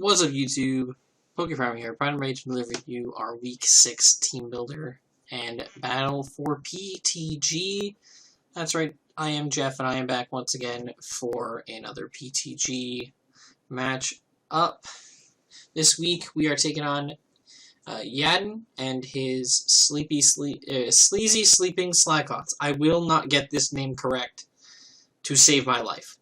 What's up, YouTube? PokeFarm here. Pride and Rage to deliver you our Week 6 Team Builder and Battle for PTG. That's right, I am Jeff, and I am back once again for another PTG match up. This week, we are taking on Yadin and his Sleazy Sleeping Slakoths. I will not get this name correct to save my life.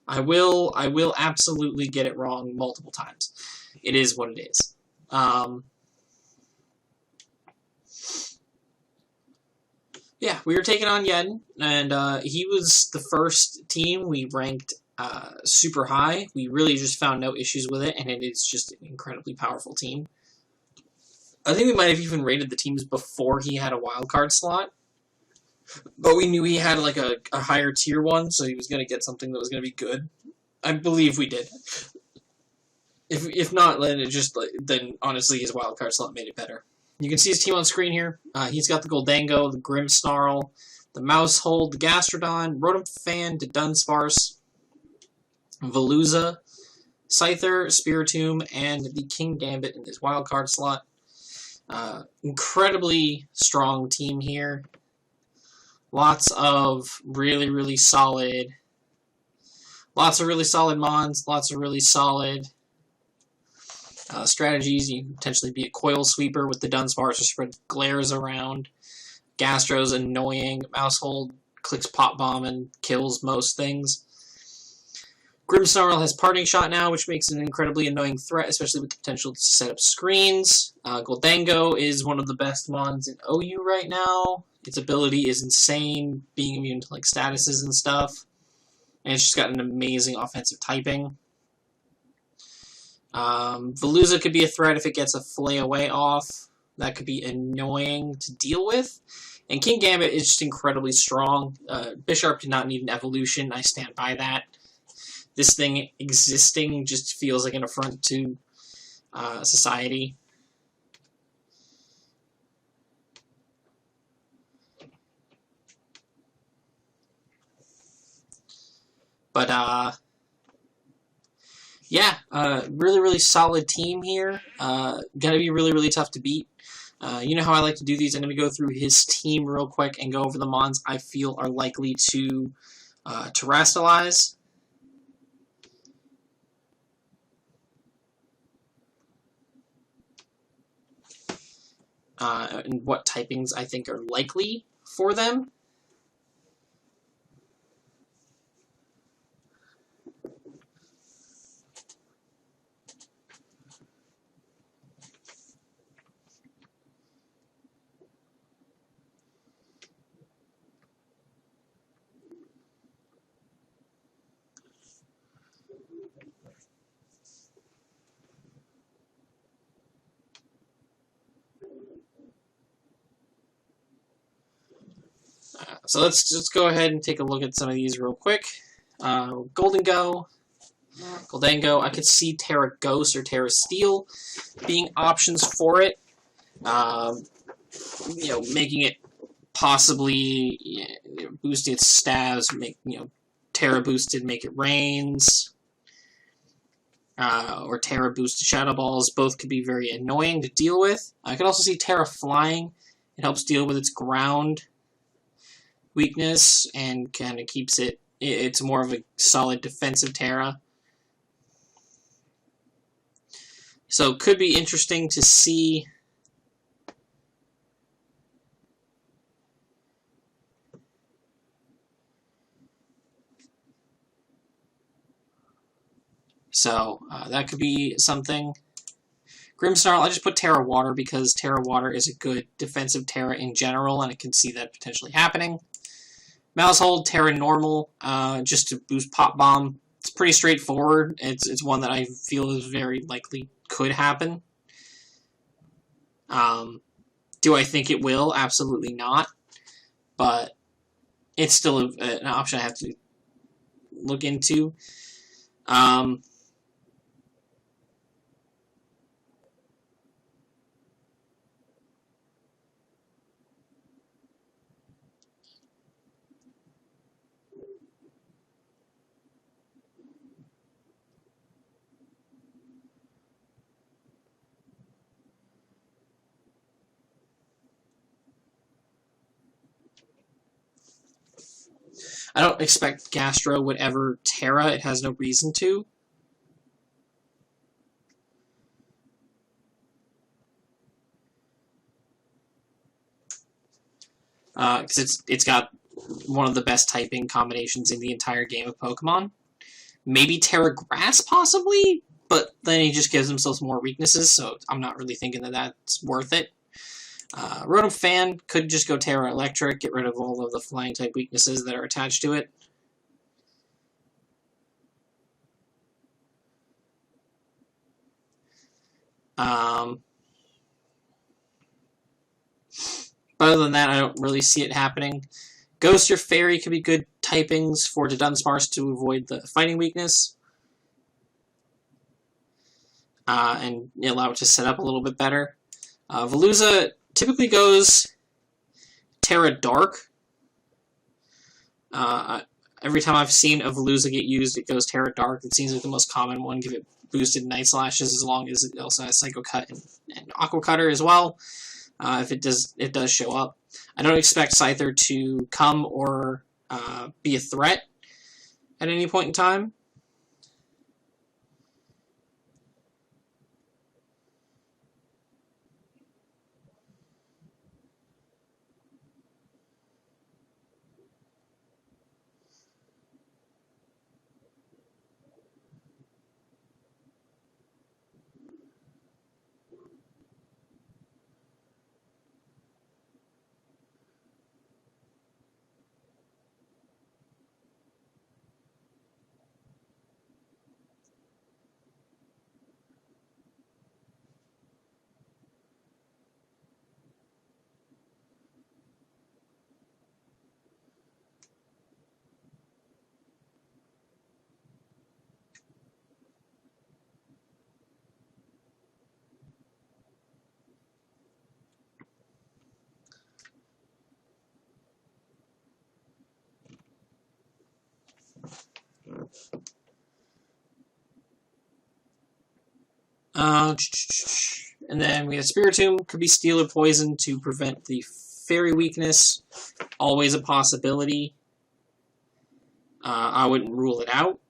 I will absolutely get it wrong multiple times. It is what it is. Yeah, we were taking on Yadin, and he was the first team we ranked super high. We really just found no issues with it, and it is just an incredibly powerful team. I think we might have even rated the teams before he had a wildcard slot. But we knew he had like a higher tier one, so he was going to get something that was going to be good. I believe we did. If not, then honestly his wildcard slot made it better. You can see his team on screen here. He's got the Goldango, the Grimmsnarl, the Mausicide, the Gastrodon, Rotom-Fan, the Dunsparce, Veluza, Scyther, Spiritomb, and the Kingambit in his wildcard slot. Incredibly strong team here. Lots of really solid mons, lots of really solid strategies. You can potentially be a coil sweeper with the Dunsparce to spread glares around. Gastro's annoying. Maushold clicks Pop Bomb and kills most things. Grimmsnarl has Parting Shot now, which makes it an incredibly annoying threat, especially with the potential to set up screens. Goldango is one of the best mons in OU right now. Its ability is insane, being immune to like statuses and stuff. And it's just got an amazing offensive typing. Veluza could be a threat if it gets a Flay Away off. That could be annoying to deal with. And Kingambit is just incredibly strong. Bisharp did not need an evolution. I stand by that. This thing existing just feels like an affront to society. But, yeah, really solid team here. Gonna be really tough to beat. You know how I like to do these. I'm gonna go through his team real quick and go over the mons I feel are likely to terrestrialize. And what typings I think are likely for them. So let's just go ahead and take a look at some of these real quick. Goldango, I could see Terra Ghost or Terra Steel being options for it. You know, making it possibly boost its stats, make Terra boosted, make it rains, or Terra boosted Shadow Balls. Both could be very annoying to deal with. I could also see Terra Flying. It helps deal with its ground weakness and kind of keeps it. It's more of a solid defensive Terra. So it could be interesting to see. So that could be something. Grimmsnarl, I just put Terra Water because Terra Water is a good defensive Terra in general, and I can see that potentially happening. Maushold, Terra Normal, just to boost Pop Bomb. It's pretty straightforward. It's one that I feel is very likely could happen. Do I think it will? Absolutely not. But it's still an option I have to look into. I don't expect Gastro would ever Terra. It has no reason to. Because it's got one of the best typing combinations in the entire game of Pokemon. Maybe Terra Grass, possibly? But then he just gives himself more weaknesses, so I'm not really thinking that that's worth it. Rotom Fan could just go Terra Electric, get rid of all of the flying type weaknesses that are attached to it. But other than that, I don't really see it happening. Ghost or Fairy could be good typings for the Dunsparce to avoid the fighting weakness. And allow it to set up a little bit better. Veluza typically goes Terra Dark. Every time I've seen a Veluza get used, it goes Terra Dark. It seems like the most common one. Give it boosted Night Slashes as long as it also has Psycho Cut and Aqua Cutter as well. If it does show up. I don't expect Scyther to come or be a threat at any point in time. And then we have Spiritomb, could be Steel or Poison to prevent the Fairy weakness. Always a possibility. I wouldn't rule it out.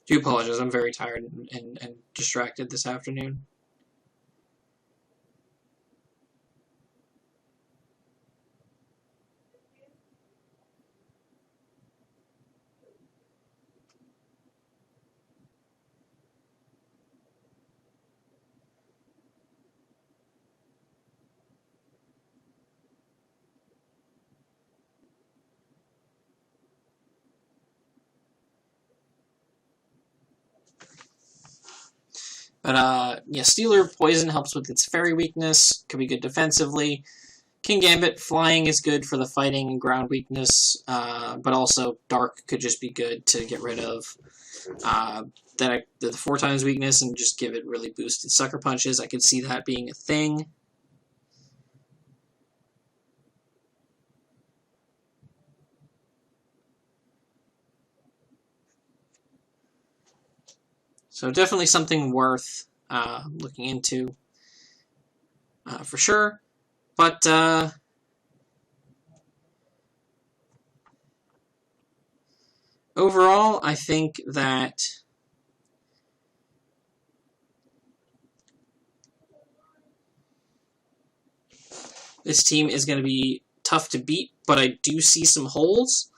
Do apologize, I'm very tired and distracted this afternoon. But, yeah, Steel or Poison helps with its Fairy weakness. Could be good defensively. King Gambit, flying is good for the fighting and ground weakness. But also, Dark could just be good to get rid of the 4x weakness and just give it really boosted Sucker Punches. I could see that being a thing. So definitely something worth looking into for sure. But overall, I think that this team is going to be tough to beat, but I do see some holes,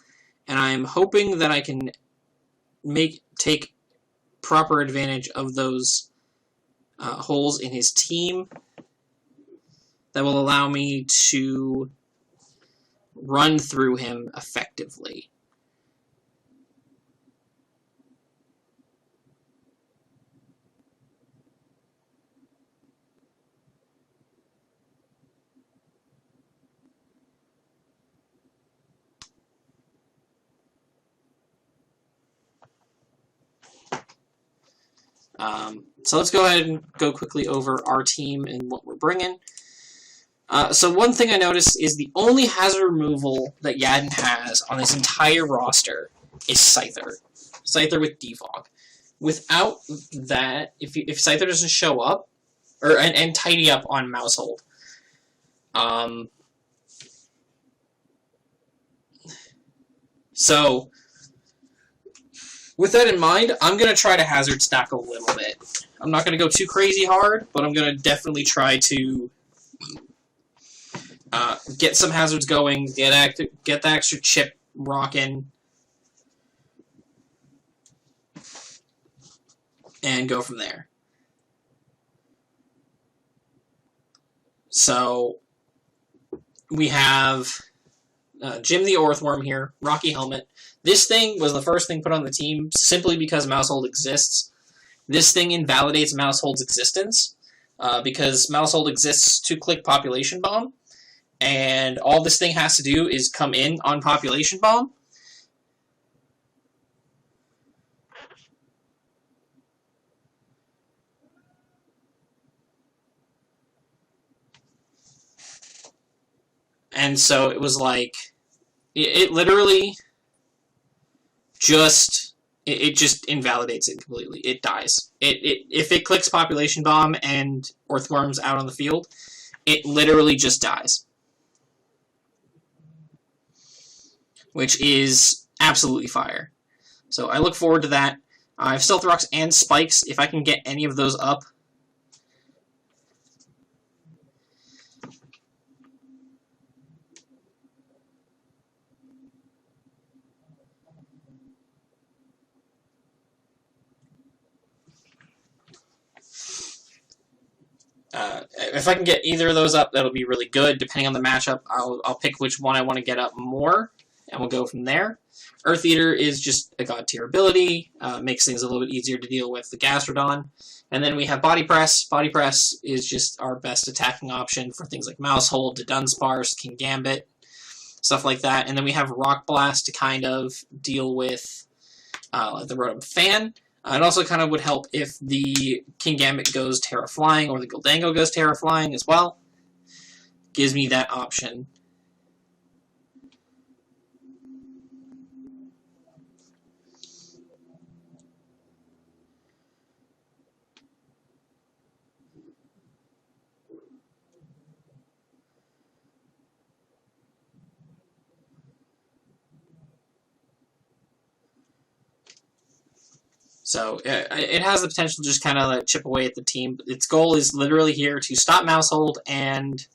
and I'm hoping that I can take proper advantage of those holes in his team that will allow me to run through him effectively. So let's go ahead and go quickly over our team and what we're bringing. So one thing I noticed is the only hazard removal that Yadin has on this entire roster is Scyther. Scyther with Defog. Without that, if Scyther doesn't show up, and tidy up on Mausicide, so with that in mind, I'm going to try to hazard stack a little bit. I'm not going to go too crazy hard, but I'm going to definitely try to get some hazards going, get the extra chip rocking, and go from there. So we have Jim the Earthworm here, Rocky Helmet. This thing was the first thing put on the team simply because Mausicide exists. This thing invalidates Mausicide's existence because Mausicide exists to click Population Bomb, and all this thing has to do is come in on Population Bomb. And so it was like, it literally just, it just invalidates it completely. It dies. If it clicks Population Bomb and Earthworm's out on the field, it literally just dies. Which is absolutely fire. So I look forward to that. I have Stealth Rocks and Spikes. If I can get any of those up, if I can get either of those up, that'll be really good. Depending on the matchup, I'll pick which one I want to get up more, and we'll go from there. Earth Eater is just a god tier ability, makes things a little bit easier to deal with the Gastrodon. And then we have Body Press. Body Press is just our best attacking option for things like Mausicide, Dunsparce, King Gambit, stuff like that. And then we have Rock Blast to kind of deal with the Rotom Fan. It also kind of would help if the King Gambit goes Terra Flying or the Gholdengo goes Terra Flying as well. Gives me that option. So it has the potential to just kind of chip away at the team. But its goal is literally here to stop Mausicide and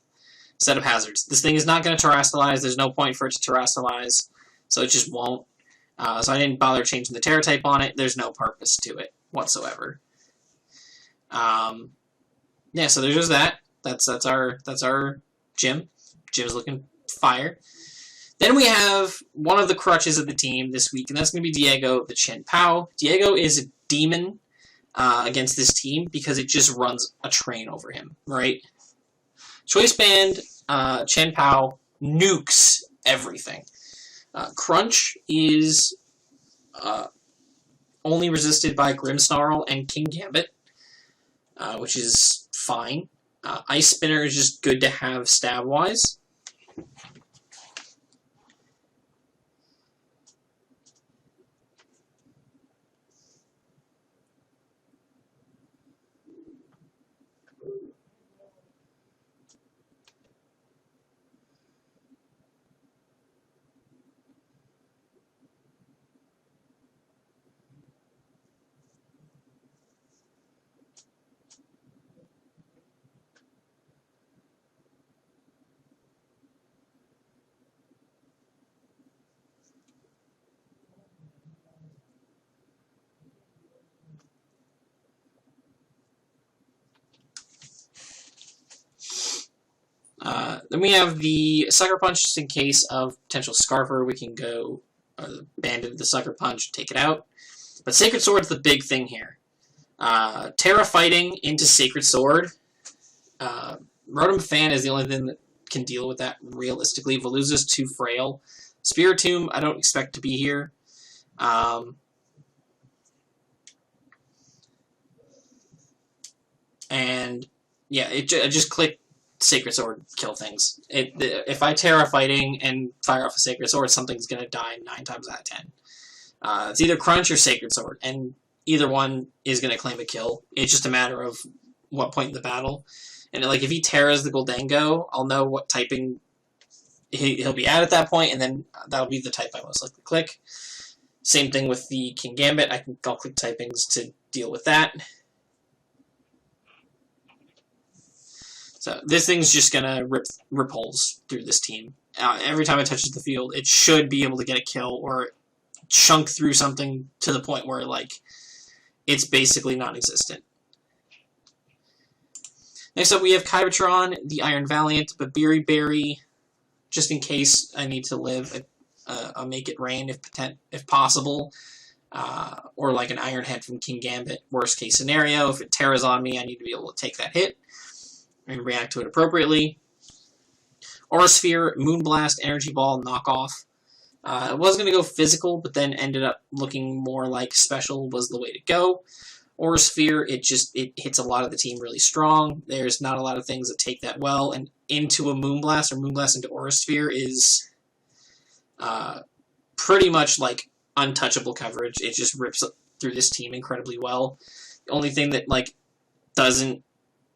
set up hazards. This thing is not going to terrestrialize. There's no point for it to terrestrialize, so it just won't. So I didn't bother changing the Terra type on it. There's no purpose to it whatsoever. Yeah, so there's just that. That's our Jim. Jim's looking fire. Then we have one of the crutches of the team this week, and that's going to be Diego the Chen Pao. Diego is a demon against this team because it just runs a train over him, right? Choice Band, Chen Pao nukes everything. Crunch is only resisted by Grimmsnarl and King Gambit, which is fine. Ice Spinner is just good to have stab-wise. Then we have the Sucker Punch, just in case of potential Scarfer. We can go Bandit the Sucker Punch, take it out. But Sacred Sword's the big thing here. Terra Fighting into Sacred Sword. Rotom Fan is the only thing that can deal with that realistically. Veluza's too frail. Spiritomb, I don't expect to be here. And yeah, I just clicked Sacred Sword kill things. If I Terra fighting and fire off a Sacred Sword, something's going to die 9 times out of 10. It's either Crunch or Sacred Sword, and either one is going to claim a kill. It's just a matter of what point in the battle. And like if he Terras the Goldango, I'll know what typing he'll be at that point, and then that'll be the type I most likely click. Same thing with the King Gambit. I'll click typings to deal with that. So this thing's just gonna rip holes through this team. Every time it touches the field, it should be able to get a kill or chunk through something to the point where like it's basically non-existent. Next up, we have Kybertron, the Iron Valiant, but Berry, just in case I need to live. I'll make it rain if possible, or like an Iron Head from King Gambit. Worst case scenario, if it Terras on me, I need to be able to take that hit and react to it appropriately. Aura Sphere, Moonblast, Energy Ball, Knockoff. I was going to go physical, but then ended up looking more like special was the way to go. Aura Sphere, it hits a lot of the team really strong. There's not a lot of things that take that well, and into a Moonblast or Moonblast into Aura Sphere is pretty much like untouchable coverage. It just rips through this team incredibly well. The only thing that like doesn't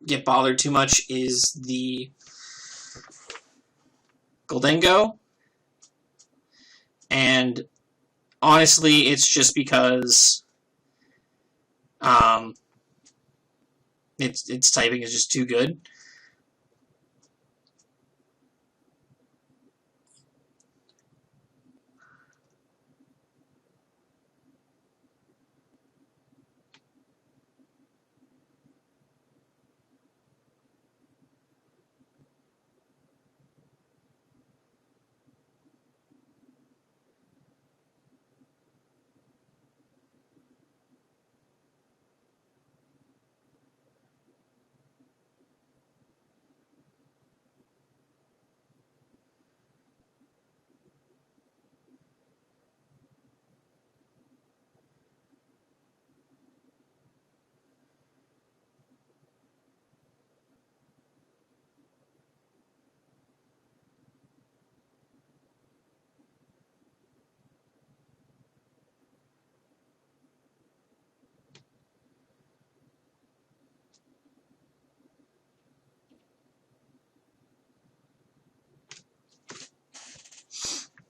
get bothered too much is the Goldango, and honestly, it's just because its typing is just too good.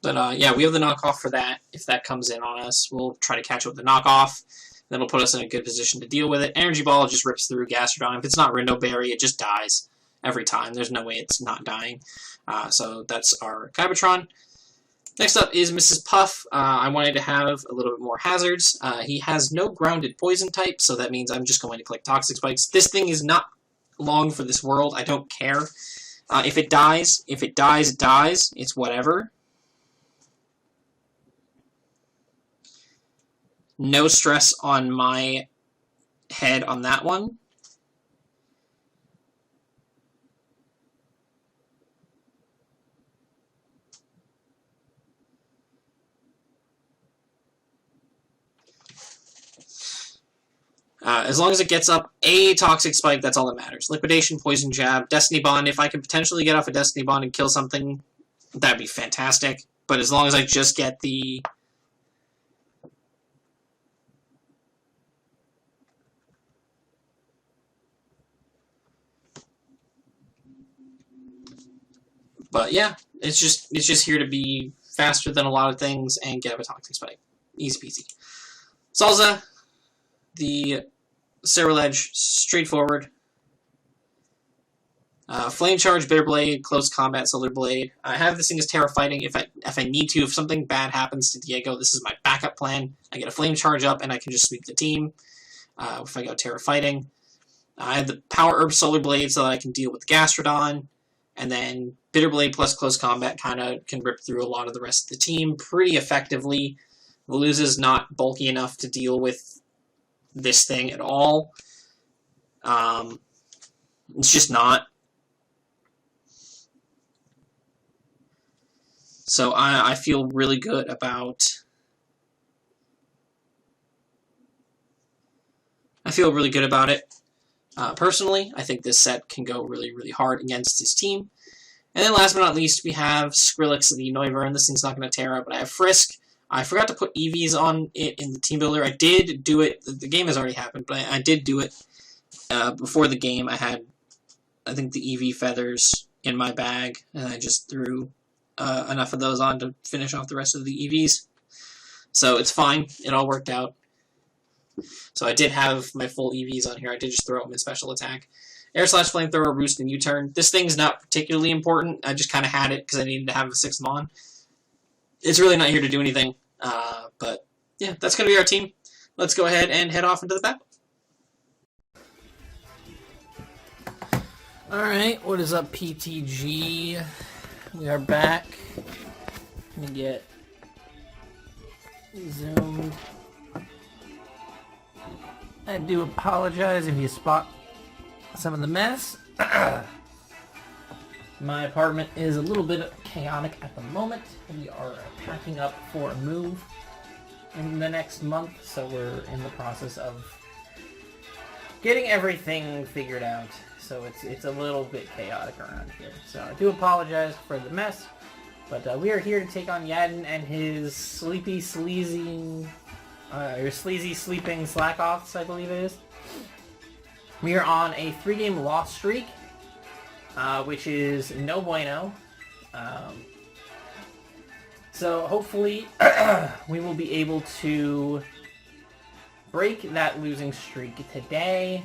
But yeah, we have the knockoff for that. If that comes in on us, we'll try to catch up with the knockoff. That'll put us in a good position to deal with it. Energy Ball just rips through Gastrodon. If it's not Rindo Berry, it just dies every time. There's no way it's not dying. So that's our Kybertron. Next up is Mrs. Puff. I wanted to have a little bit more hazards. He has no grounded poison type, so that means I'm just going to collect Toxic Spikes. This thing is not long for this world. I don't care. If it dies, it dies. It's whatever. No stress on my head on that one. As long as it gets up a Toxic Spike, that's all that matters. Liquidation, Poison Jab, Destiny Bond. If I could potentially get off a Destiny Bond and kill something, that'd be fantastic. But as long as I just get the... But yeah, it's just here to be faster than a lot of things and get up a Toxic Spike. Easy peasy. Salza, the Cerulege, straightforward. Flame Charge, Bitter Blade, Close Combat, Solar Blade. I have this thing as Terra Fighting if I need to. If something bad happens to Diego, this is my backup plan. I get a Flame Charge up and I can just sweep the team if I go Terra Fighting. I have the Power Herb Solar Blade so that I can deal with Gastrodon. And then Bitter Blade plus Close Combat kind of can rip through a lot of the rest of the team pretty effectively. Veluza's not bulky enough to deal with this thing at all. It's just not. So I feel really good about... it. Personally, I think this set can go really, really hard against his team. And then last but not least, we have Skrillex the Noivern. This thing's not going to tear up, but I have Frisk. I forgot to put EVs on it in the team builder. I did do it. The game has already happened, but I did do it before the game. I had, I think, the EV feathers in my bag, and I just threw enough of those on to finish off the rest of the EVs. So it's fine. It all worked out. So I did have my full EVs on here. I did just throw them in special attack. Air slash flamethrower, roost, and U-turn. This thing's not particularly important. I just kind of had it because I needed to have a 6th Mon. It's really not here to do anything. But yeah, that's going to be our team. Let's go ahead and head off into the battle. Alright, what is up, PTG? We are back. Let me get zoomed. I do apologize if you spot some of the mess. My apartment is a little bit chaotic at the moment. We are packing up for a move in the next month, so we're in the process of getting everything figured out. So it's a little bit chaotic around here. So I do apologize for the mess, but we are here to take on Yadin and his Sleazy Sleeping Slakoths, I believe it is. We are on a 3-game loss streak, which is no bueno. So hopefully we will be able to break that losing streak today.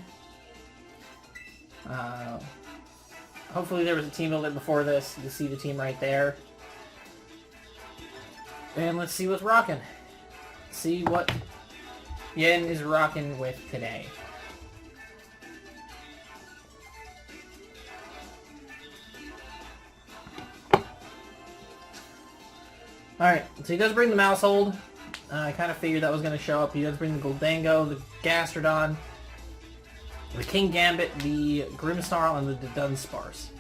Hopefully there was a team builder before this. You see the team right there. And let's see what's rocking. See what Yen is rocking with today. Alright, so he does bring the Mausicide. I kind of figured that was going to show up. He does bring the Goldango, the Gastrodon, the King Gambit, the Grimmsnarl, and the Dunsparce.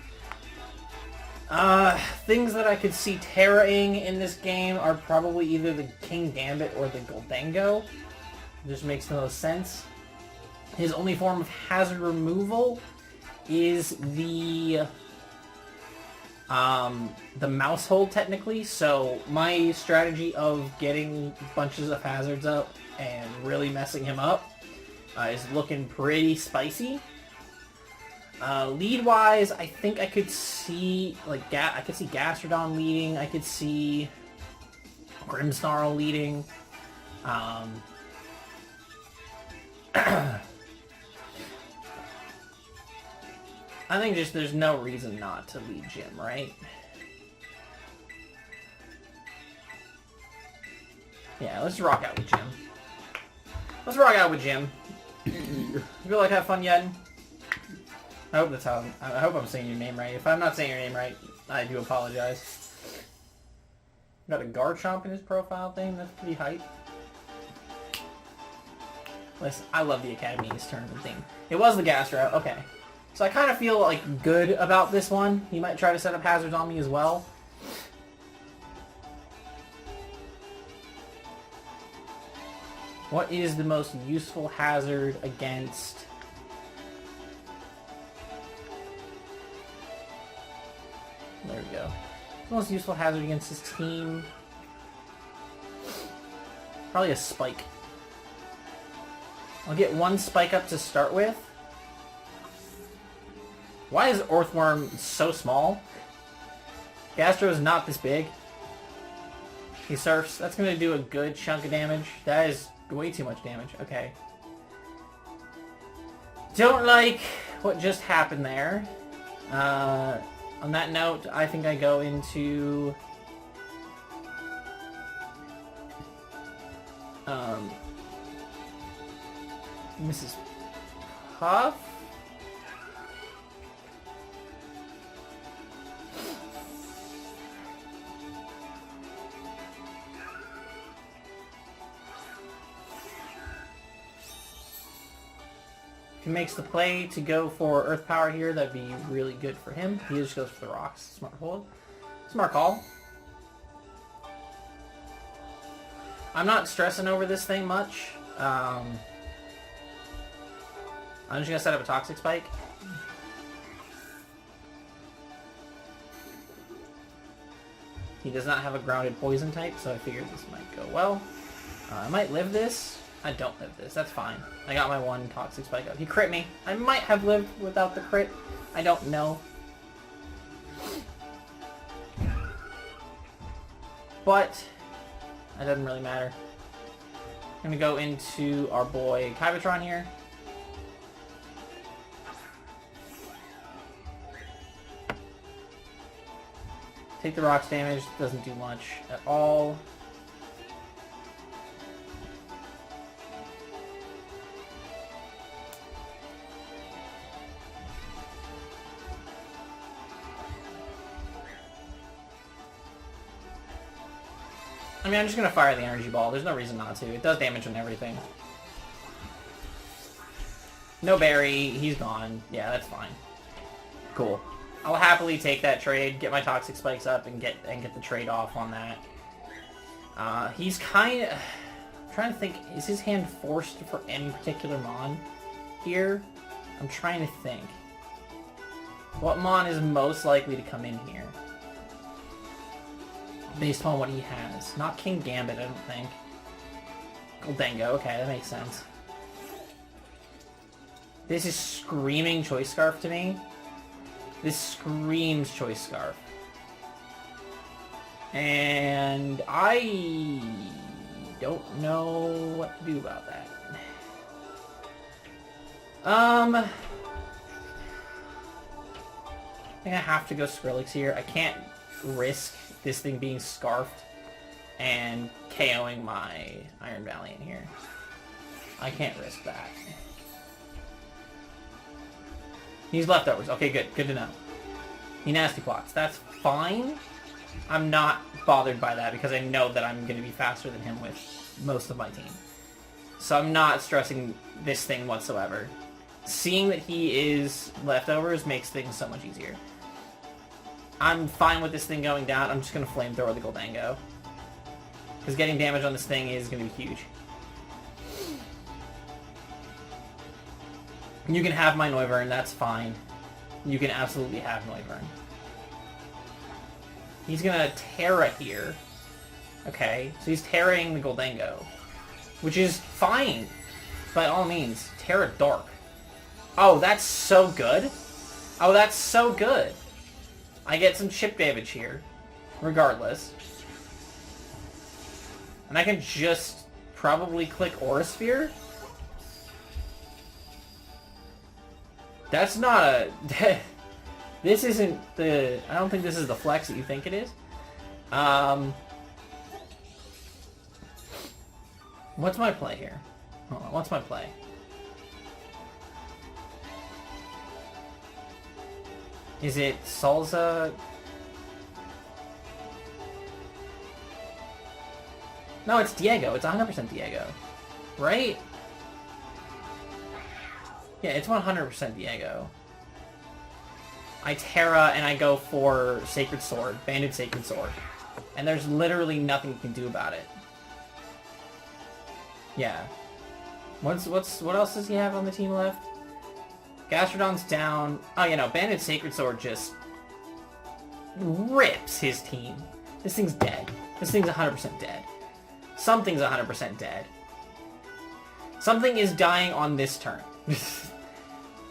Things that I could see Terra-ing in this game are probably either the King Gambit or the Goldango. It just makes the most sense. His only form of hazard removal is the Mausicide, technically. So my strategy of getting bunches of hazards up and really messing him up is looking pretty spicy. Lead-wise, I think I could see, like, I could see Gastrodon leading. I could see Grimmsnarl leading. I think just there's no reason not to lead Jim, right? Yeah, let's rock out with Jim. Let's rock out with Jim. You feel like have fun, Yadin? I hope that's how. I hope I'm saying your name right. If I'm not saying your name right, I do apologize. Got a Garchomp in his profile thing. That's pretty hype. Listen, I love the Academy's tournament thing. It was the gas route. Okay. So I kind of feel like good about this one. He might try to set up hazards on me as well. What is the most useful hazard against... There we go. The most useful hazard against his team... Probably a Spike. I'll get one Spike up to start with. Why is Earthworm so small? Gastro is not this big. He surfs. That's going to do a good chunk of damage. That is way too much damage. Okay. Don't like what just happened there. On that note, I think I go into... Mrs. Puff? If he makes the play to go for Earth Power here, that'd be really good for him. He just goes for the rocks. Smart hold. Smart call. I'm not stressing over this thing much. I'm just gonna set up a Toxic Spike. He does not have a grounded poison type, so I figured this might go well. I might live this. I don't live this. That's fine. I got my one Toxic Spike up. He crit me. I might have lived without the crit. I don't know. But that doesn't really matter. I'm gonna go into our boy Kybertron here. Take the rocks damage, doesn't do much at all. I mean, I'm just gonna fire the energy ball. There's no reason not to. It does damage on everything. No berry, he's gone. Yeah, that's fine. Cool. I'll happily take that trade, get my Toxic Spikes up, and get the trade off on that. He's kind of... I'm trying to think, is his hand forced for any particular Mon here? I'm trying to think. What Mon is most likely to come in here? Based on what he has. Not King Gambit, I don't think. Goldengo, okay, that makes sense. This is screaming Choice Scarf to me. This screams Choice Scarf. And I don't know what to do about that. I think I have to go Skrillex here. I can't risk this thing being scarfed and KOing my Iron Valiant here. I can't risk that. He's leftovers. Okay, good. Good to know. He nasty plots. That's fine. I'm not bothered by that because I know that I'm going to be faster than him with most of my team. So I'm not stressing this thing whatsoever. Seeing that he is leftovers makes things so much easier. I'm fine with this thing going down. I'm just going to flamethrower the Goldango. Because getting damage on this thing is going to be huge. You can have my Noivern, that's fine. You can absolutely have Noivern. He's gonna Terra here. Okay, so he's Terraing the Goldango. Which is fine. By all means, Terra Dark. Oh, that's so good. Oh, that's so good. I get some chip damage here. Regardless. And I can just probably click Aura Sphere. That's not a... This isn't the... I don't think this is the flex that you think it is. What's my play here? Hold on, what's my play? Is it Salsa? No, it's Diego. It's 100% Diego. Right? Yeah, it's 100% Diego. I Terra and I go for Sacred Sword, Banded Sacred Sword. And there's literally nothing you can do about it. Yeah. What else does he have on the team left? Gastrodon's down. Oh, you know, Banded Sacred Sword just rips his team. This thing's dead. This thing's 100% dead. Something's 100% dead. Something is dying on this turn.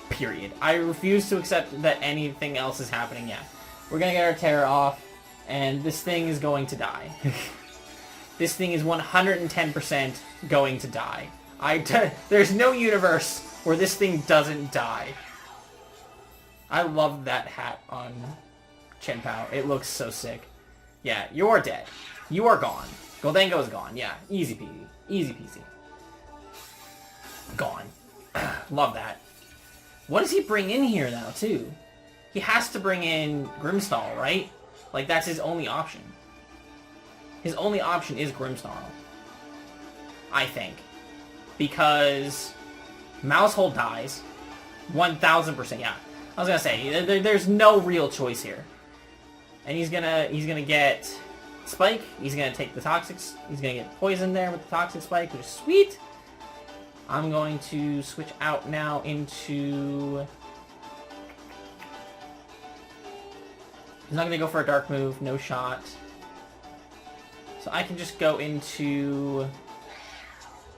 Period. I refuse to accept that anything else is happening yet. We're gonna get our Terra off, and this thing is going to die. This thing is 110% going to die. There's no universe where this thing doesn't die. I love that hat on Chen Pao. It looks so sick. Yeah, you are dead. You are gone. Goldango is gone. Yeah, easy peasy. Easy peasy. Gone. Love that. What does he bring in here now, too? He has to bring in Grimmsnarl, right? Like, that's his only option. His only option is Grimmsnarl. I think. Because Maushold dies. 1000%, yeah. I was gonna say, there's no real choice here. And he's gonna get Spike. He's gonna take the Toxics. He's gonna get poisoned there with the Toxic Spike, which is sweet. I'm going to switch out now into... He's not going to go for a dark move, no shot. So I can just go into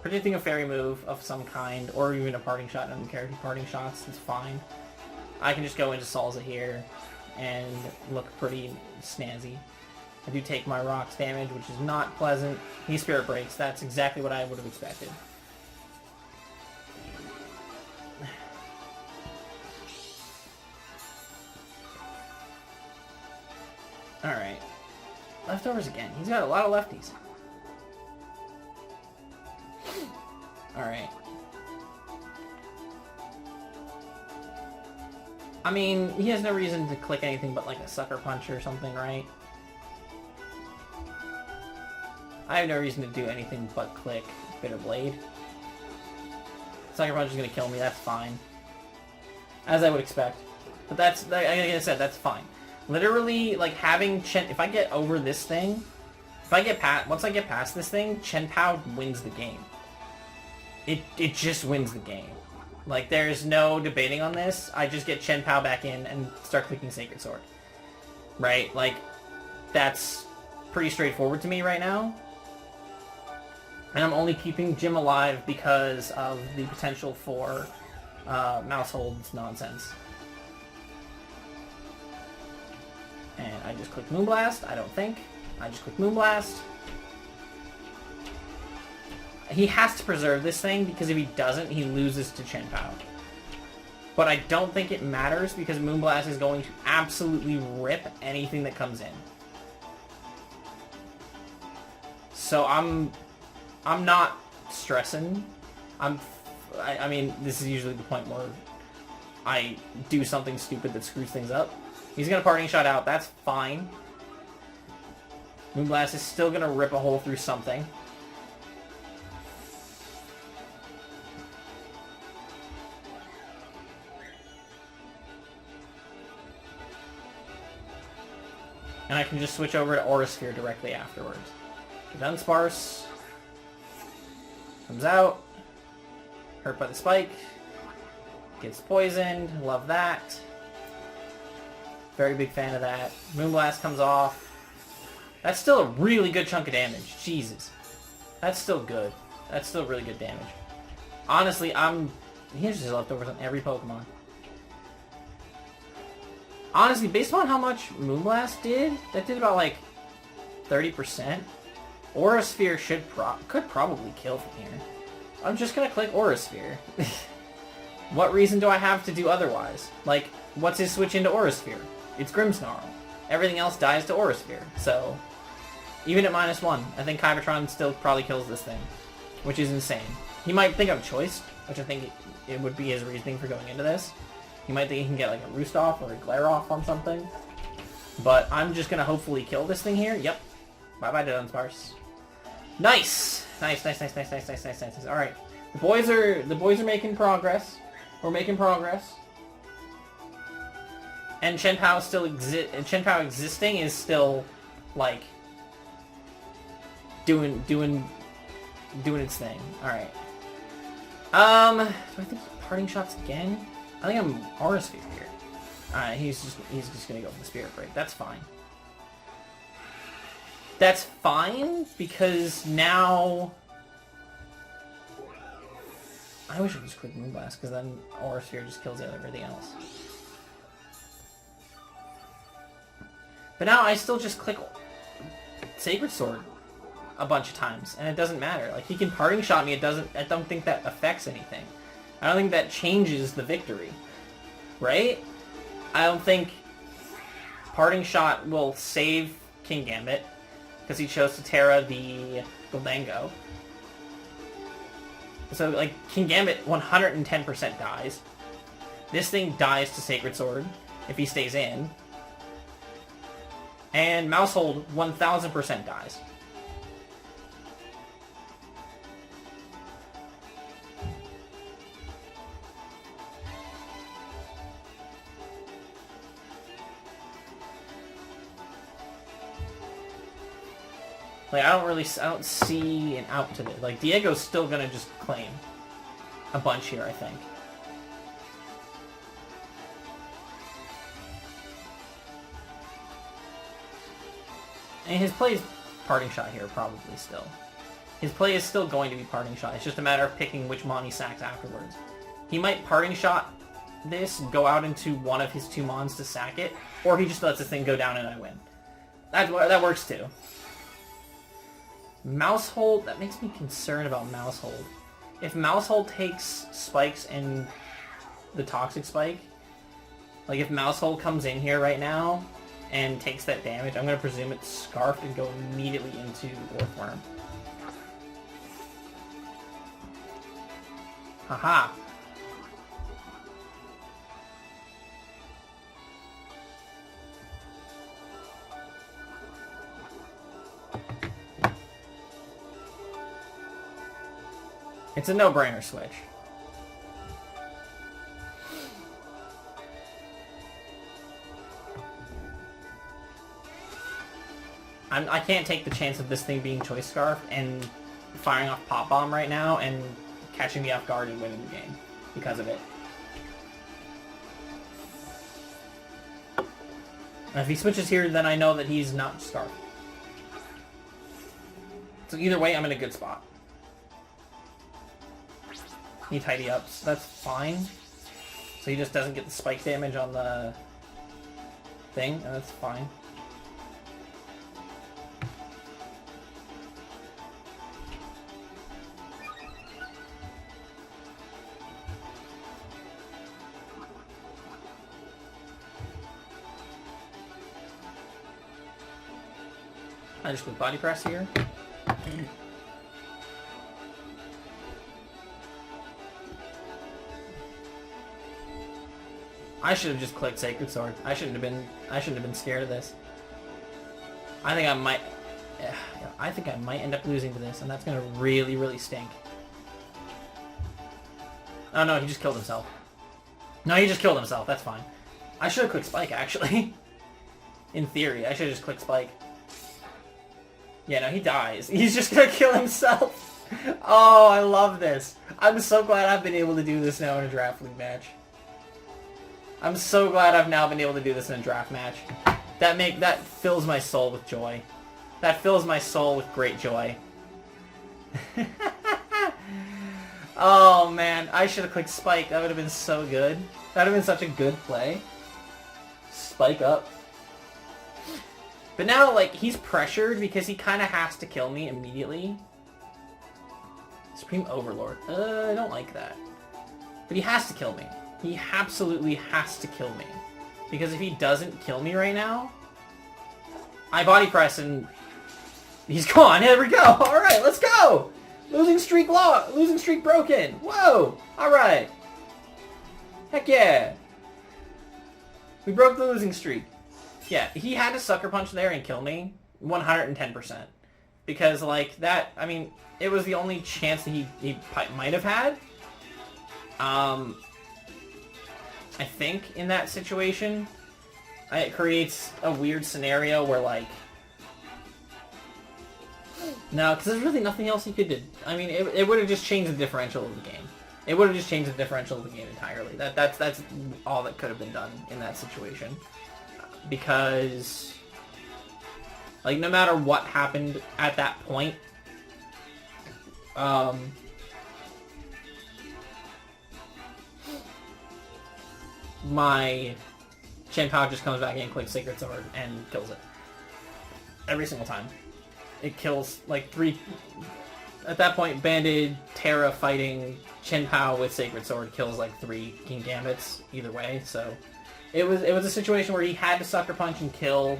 predicting a fairy move of some kind, or even a parting shot. I don't care if he parting shots, it's fine. I can just go into Salsa here and look pretty snazzy. I do take my rocks damage, which is not pleasant. He Spirit Breaks, that's exactly what I would have expected. Alright. Leftovers again. He's got a lot of lefties. Alright. I mean, he has no reason to click anything but like a Sucker Punch or something, right? I have no reason to do anything but click Bitter Blade. Sucker Punch is going to kill me, that's fine. As I would expect. But that's, like I said, that's fine. Literally, like, having Chen... If I get over this thing... Once I get past this thing, Chen Pao wins the game. It just wins the game. Like, there's no debating on this. I just get Chen Pao back in and start clicking Sacred Sword. Right? Like, that's pretty straightforward to me right now. And I'm only keeping Jim alive because of the potential for Mousehold's nonsense. And I just click Moonblast, I don't think. I just click Moonblast. He has to preserve this thing, because if he doesn't, he loses to Chen Pao. But I don't think it matters, because Moonblast is going to absolutely rip anything that comes in. So I'm not stressing. I mean, this is usually the point where I do something stupid that screws things up. He's going to Parting Shot out. That's fine. Moonblast is still going to rip a hole through something. And I can just switch over to Aura Sphere directly afterwards. Dunsparce comes out. Hurt by the spike. Gets poisoned. Love that. Very big fan of that. Moonblast comes off. That's still a really good chunk of damage. Jesus. That's still good. That's still really good damage. Honestly, he has just leftovers on every Pokemon. Honestly, based on how much Moonblast did, that did about like 30%. Aura Sphere could probably kill from here. I'm just gonna click Aura Sphere. What reason do I have to do otherwise? Like, what's his switch into Aura Sphere? It's Grimmsnarl. Everything else dies to Aura Sphere, so... Even at -1, I think Kybertron still probably kills this thing. Which is insane. He might think I'm choiced, which I think it would be his reasoning for going into this. He might think he can get like a Roost off or a Glare off on something. But I'm just gonna hopefully kill this thing here. Yep. Bye-bye to Dunsparce. Nice! Nice. Alright. The boys are making progress. We're making progress. And Chen Pao existing is still like doing its thing. Alright. Do I think Parting Shots again? I think I'm Aura Sphere here. Alright, he's just gonna go for the Spirit Break. That's fine. That's fine, because now... I wish I just clicked Moonblast, because then Aura Sphere just kills everything else. But now I still just click Sacred Sword a bunch of times, and it doesn't matter. Like, he can Parting Shot me, I don't think that affects anything. I don't think that changes the victory. Right? I don't think Parting Shot will save King Gambit, because he chose to Terra the Goldango. So, like, King Gambit 110% dies. This thing dies to Sacred Sword, if he stays in. And Mousehold 1000% dies. Like, I don't see an out to this. Like, Diego's still gonna just claim. a bunch here, I think. And his play is Parting Shot here, probably still. His play is still going to be Parting Shot. It's just a matter of picking which mon he sacks afterwards. He might Parting Shot this, go out into one of his 2 mons to sack it, or he just lets the thing go down and I win. That works too. Mousehold, that makes me concerned about Mousehold. If Mousehold takes spikes and the Toxic Spike, like if Mousehold comes in here right now and takes that damage, I'm going to presume it's Scarfed and go immediately into Orthworm. Haha. It's a no-brainer switch. I can't take the chance of this thing being Choice Scarf and firing off Pop Bomb right now and catching me off guard and winning the game because of it. And if he switches here, then I know that he's not Scarf. So either way, I'm in a good spot. He tidy ups, that's fine. So he just doesn't get the spike damage on the thing, and that's fine. I just click body press here. I should have just clicked Sacred Sword. I shouldn't have been scared of this. I think I might end up losing to this, and that's gonna really, really stink. Oh no, he just killed himself. No, he just killed himself. That's fine. I should have clicked Spike, actually. In theory, I should have just clicked Spike. Yeah, no, he dies. He's just gonna kill himself. Oh, I love this. I'm so glad I've been able to do this now in a Draft League match. I'm so glad I've now been able to do this in a draft match. That fills my soul with joy. That fills my soul with great joy. Oh man, I should have clicked Spike. That would have been so good. That would have been such a good play. Spike up. But now, like, he's pressured because he kind of has to kill me immediately. Supreme Overlord. I don't like that. But he has to kill me. He absolutely has to kill me. Because if he doesn't kill me right now, I body press and he's gone. Here we go. All right, let's go. Losing streak broken. Whoa. All right. Heck yeah. We broke the losing streak. Yeah, he had to Sucker Punch there and kill me 110%. Because, like, that, I mean, it was the only chance that he might have had. I think in that situation, it creates a weird scenario where, like, no, because there's really nothing else he could do. I mean, it would have just changed the differential of the game. It would have just changed the differential of the game entirely. That's all that could have been done in that situation. Because, like, no matter what happened at that point, my Chien-Pao just comes back in, clicks Sacred Sword, and kills it. Every single time. It kills, like, 3... At that point, Banded, Terra fighting Chien-Pao with Sacred Sword kills, like, 3 King Gambits either way, so... It was a situation where he had to Sucker Punch and kill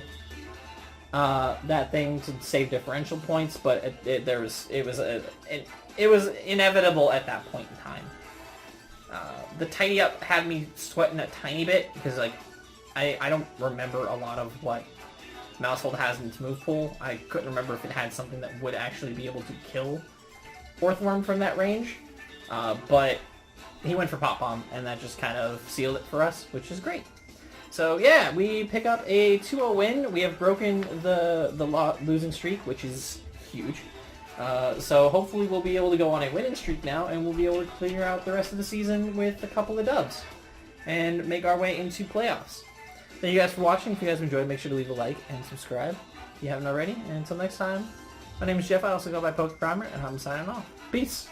that thing to save differential points, but it was inevitable at that point in time. The tidy up had me sweating a tiny bit because, like, I don't remember a lot of what Mousehold has in its move pool. I couldn't remember if it had something that would actually be able to kill Orthworm from that range, but he went for Pop Bomb, and that just kind of sealed it for us, which is great. So yeah, we pick up a 2-0 win. We have broken the losing streak, which is huge. So hopefully we'll be able to go on a winning streak now, and we'll be able to clear out the rest of the season with a couple of dubs and make our way into playoffs. Thank you guys for watching. If you guys enjoyed, make sure to leave a like and subscribe if you haven't already. And until next time, my name is Jeff. I also go by Poke Primer, and I'm signing off. Peace!